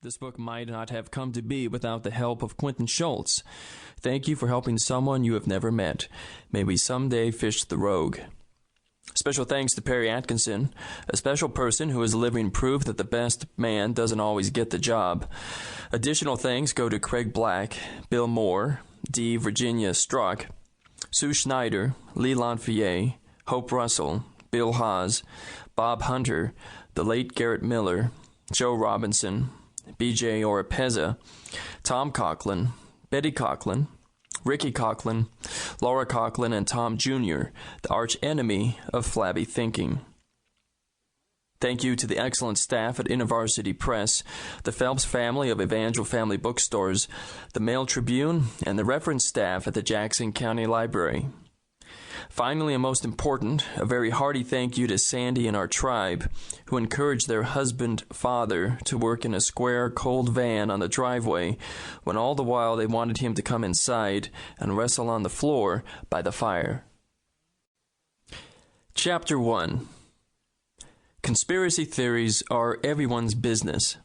This book might not have come to be without the help of Quentin Schultz. Thank you for helping someone you have never met. May we someday fish the rogue. Special thanks to Perry Atkinson, a special person who is living proof that the best man doesn't always get the job. Additional thanks go to Craig Black, Bill Moore, D. Virginia Struck, Sue Schneider, Lee Lanfier, Hope Russell, Bill Haas, Bob Hunter, the late Garrett Miller, Joe Robinson, B.J. Oropeza, Tom Coughlin, Betty Coughlin, Ricky Coughlin, Laura Coughlin, and Tom Jr., the arch-enemy of flabby thinking. Thank you to the excellent staff at InterVarsity Press, the Phelps family of Evangel Family Bookstores, the Mail Tribune, and the reference staff at the Jackson County Library. Finally, and most important, a very hearty thank you to Sandy and our tribe, who encouraged their husband, father, to work in a square, cold van on the driveway, when all the while they wanted him to come inside and wrestle on the floor by the fire. Chapter 1. Conspiracy theories are everyone's business.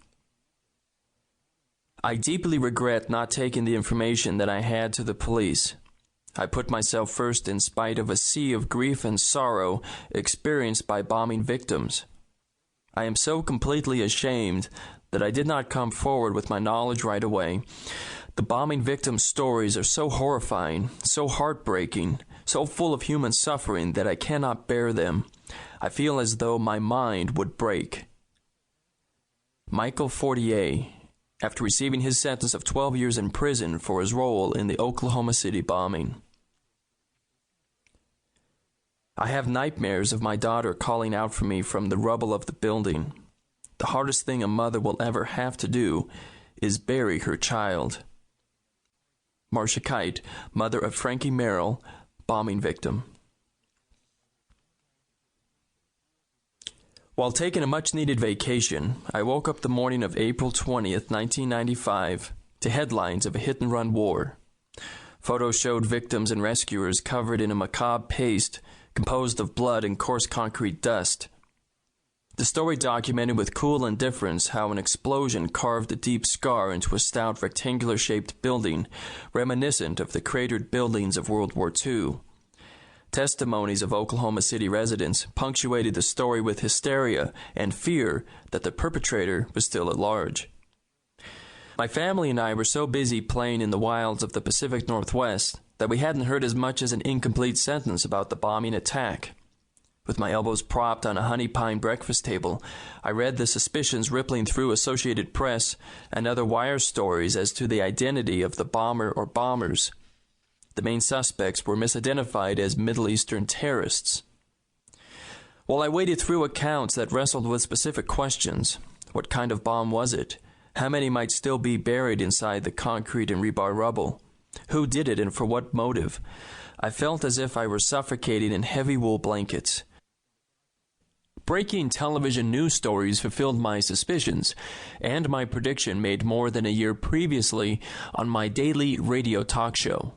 I deeply regret not taking the information that I had to the police. I put myself first in spite of a sea of grief and sorrow experienced by bombing victims. I am so completely ashamed that I did not come forward with my knowledge right away. The bombing victims' stories are so horrifying, so heartbreaking, so full of human suffering that I cannot bear them. I feel as though my mind would break. Michael Fortier, after receiving his sentence of 12 years in prison for his role in the Oklahoma City bombing. I have nightmares of my daughter calling out for me from the rubble of the building. The hardest thing a mother will ever have to do is bury her child. Marcia Kite, mother of Frankie Merrill, bombing victim. While taking a much-needed vacation, I woke up the morning of April 20th, 1995, to headlines of a hit-and-run war. Photos showed victims and rescuers covered in a macabre paste composed of blood and coarse concrete dust. The story documented with cool indifference how an explosion carved a deep scar into a stout rectangular-shaped building, reminiscent of the cratered buildings of World War II. Testimonies of Oklahoma City residents punctuated the story with hysteria and fear that the perpetrator was still at large. My family and I were so busy playing in the wilds of the Pacific Northwest that we hadn't heard as much as an incomplete sentence about the bombing attack. With my elbows propped on a honey pine breakfast table, I read the suspicions rippling through Associated Press and other wire stories as to the identity of the bomber or bombers. The main suspects were misidentified as Middle Eastern terrorists. While I waded through accounts that wrestled with specific questions, what kind of bomb was it? How many might still be buried inside the concrete and rebar rubble? Who did it and for what motive? I felt as if I were suffocating in heavy wool blankets. Breaking television news stories fulfilled my suspicions, and my prediction made more than a year previously on my daily radio talk show.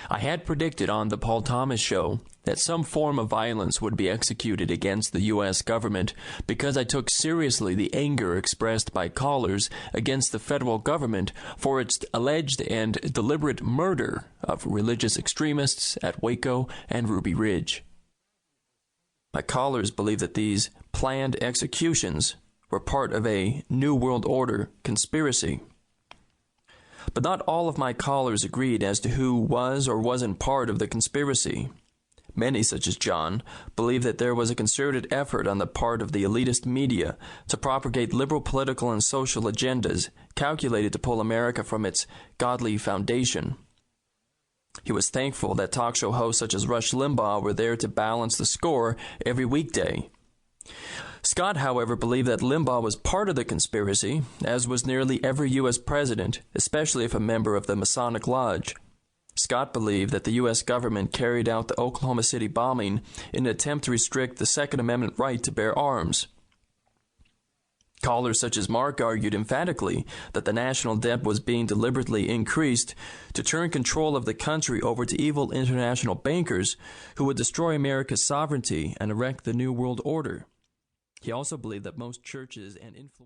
I had predicted on the Paul Thomas Show that some form of violence would be executed against the U.S. government because I took seriously the anger expressed by callers against the federal government for its alleged and deliberate murder of religious extremists at Waco and Ruby Ridge. My callers believe that these planned executions were part of a New World Order conspiracy. But not all of my callers agreed as to who was or wasn't part of the conspiracy. Many, such as John, believe that there was a concerted effort on the part of the elitist media to propagate liberal political and social agendas calculated to pull America from its godly foundation. He was thankful that talk show hosts such as Rush Limbaugh were there to balance the score every weekday. Scott, however, believed that Limbaugh was part of the conspiracy, as was nearly every U.S. president, especially if a member of the Masonic Lodge. Scott believed that the U.S. government carried out the Oklahoma City bombing in an attempt to restrict the Second Amendment right to bear arms. Callers such as Mark argued emphatically that the national debt was being deliberately increased to turn control of the country over to evil international bankers who would destroy America's sovereignty and erect the New World Order. He also believed that most churches and influential